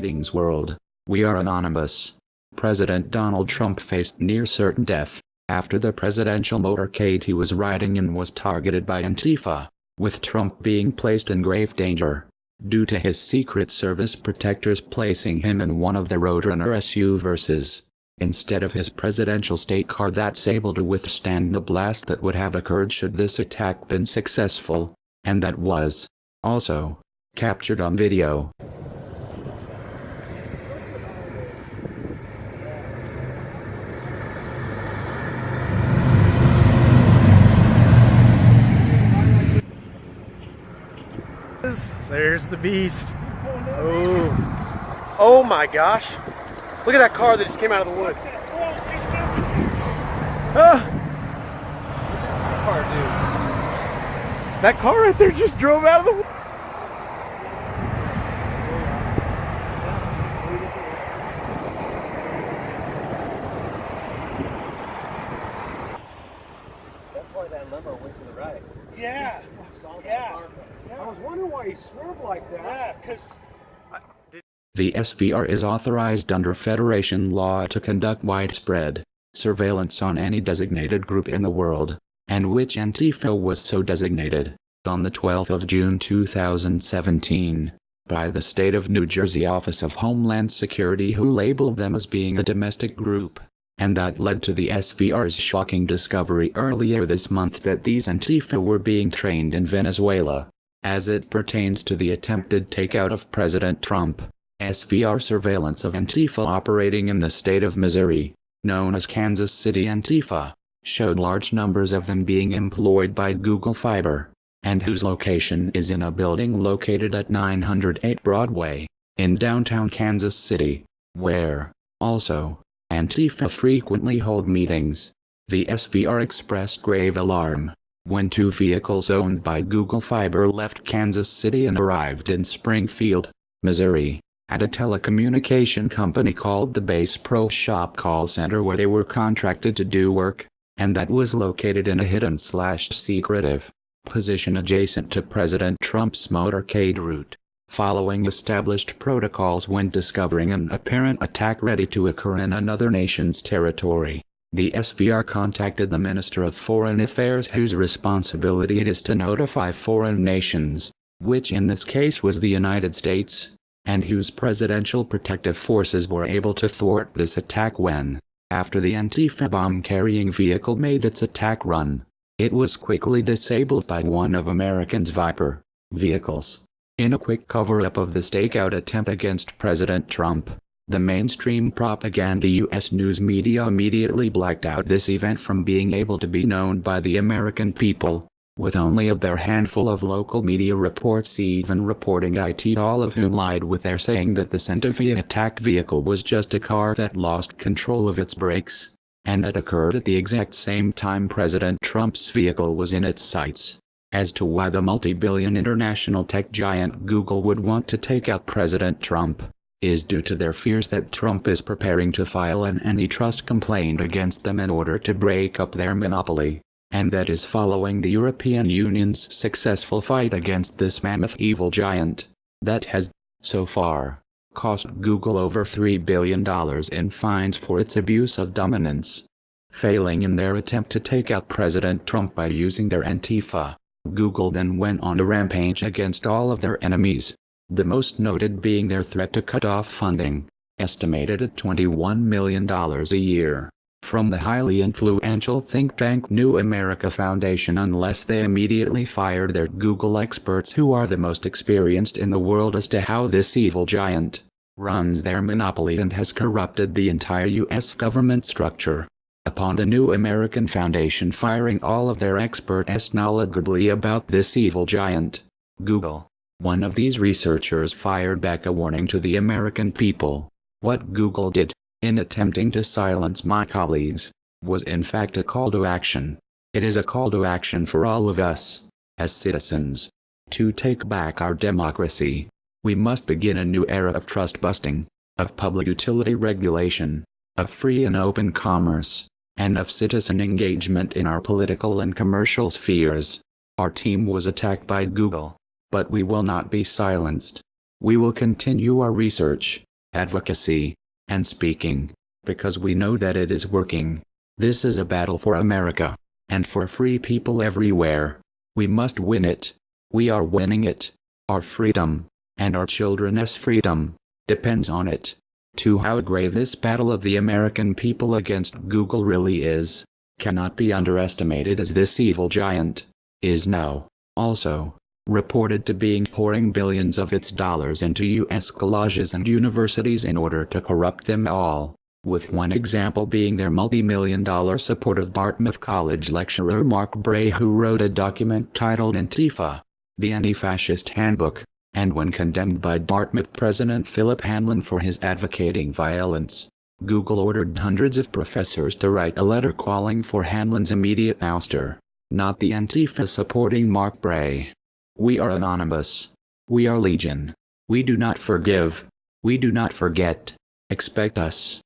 Greetings world. We are anonymous. President Donald Trump faced near certain death after the presidential motorcade he was riding in was targeted by Antifa, with Trump being placed in grave danger due to his Secret Service protectors placing him in one of the Roadrunner SUVs instead of his presidential state car that's able to withstand the blast that would have occurred should this attack been successful, and that was also captured on video. There's the beast. Oh my gosh. Look at that car that just came out of the woods. That car right there just drove out of the woods. That's why that limo went to the right. Yeah. I was wondering why he swerved like that. Yeah, because The SVR is authorized under Federation law to conduct widespread surveillance on any designated group in the world, and which Antifa was so designated, on the 12th of June 2017, by the State of New Jersey Office of Homeland Security, who labeled them as being a domestic group, and that led to the SVR's shocking discovery earlier this month that these Antifa were being trained in Venezuela, as it pertains to the attempted takeout of President Trump. SVR surveillance of Antifa operating in the state of Missouri, known as Kansas City Antifa, showed large numbers of them being employed by Google Fiber, and whose location is in a building located at 908 Broadway, in downtown Kansas City, where, also, Antifa frequently hold meetings. The SVR expressed grave alarm when two vehicles owned by Google Fiber left Kansas City and arrived in Springfield, Missouri, at a telecommunication company called the Base Pro Shop call center where they were contracted to do work, and that was located in a hidden/secretive position adjacent to President Trump's motorcade route, following established protocols when discovering an apparent attack ready to occur in another nation's territory. The SVR contacted the Minister of Foreign Affairs, whose responsibility it is to notify foreign nations, which in this case was the United States, and whose presidential protective forces were able to thwart this attack when, after the Antifa bomb-carrying vehicle made its attack run, it was quickly disabled by one of American's Viper vehicles. In a quick cover-up of the stakeout attempt against President Trump, the mainstream propaganda U.S. news media immediately blacked out this event from being able to be known by the American people, with only a bare handful of local media reports even reporting it, all of whom lied with their saying that the Antifa attack vehicle was just a car that lost control of its brakes, and it occurred at the exact same time President Trump's vehicle was in its sights. As to why the multi-billion international tech giant Google would want to take out President Trump, is due to their fears that Trump is preparing to file an antitrust complaint against them in order to break up their monopoly, and that is following the European Union's successful fight against this mammoth evil giant, that has, so far, cost Google over $3 billion in fines for its abuse of dominance. Failing in their attempt to take out President Trump by using their Antifa, Google then went on a rampage against all of their enemies, the most noted being their threat to cut off funding, estimated at $21 million a year, from the highly influential think tank New America Foundation unless they immediately fired their Google experts, who are the most experienced in the world as to how this evil giant runs their monopoly and has corrupted the entire U.S. government structure. Upon the New American Foundation firing all of their experts knowledgeably about this evil giant, Google, one of these researchers fired back a warning to the American people. What Google did, in attempting to silence my colleagues, was in fact a call to action. It is a call to action for all of us, as citizens, to take back our democracy. We must begin a new era of trust busting, of public utility regulation, of free and open commerce, and of citizen engagement in our political and commercial spheres. Our team was attacked by Google, but we will not be silenced. We will continue our research, advocacy, and speaking, because we know that it is working. This is a battle for America, and for free people everywhere. We must win it. We are winning it. Our freedom, and our children's freedom, depends on it. To how grave this battle of the American people against Google really is, cannot be underestimated, as this evil giant is now, also, reported to being pouring billions of its dollars into U.S. colleges and universities in order to corrupt them all, with one example being their multi-million-dollar support of Dartmouth College lecturer Mark Bray, who wrote a document titled ANTIFA, the Anti-Fascist Handbook, and when condemned by Dartmouth President Philip Hanlon for his advocating violence, Google ordered hundreds of professors to write a letter calling for Hanlon's immediate ouster, not the Antifa supporting Mark Bray. We are anonymous. We are legion. We do not forgive. We do not forget. Expect us.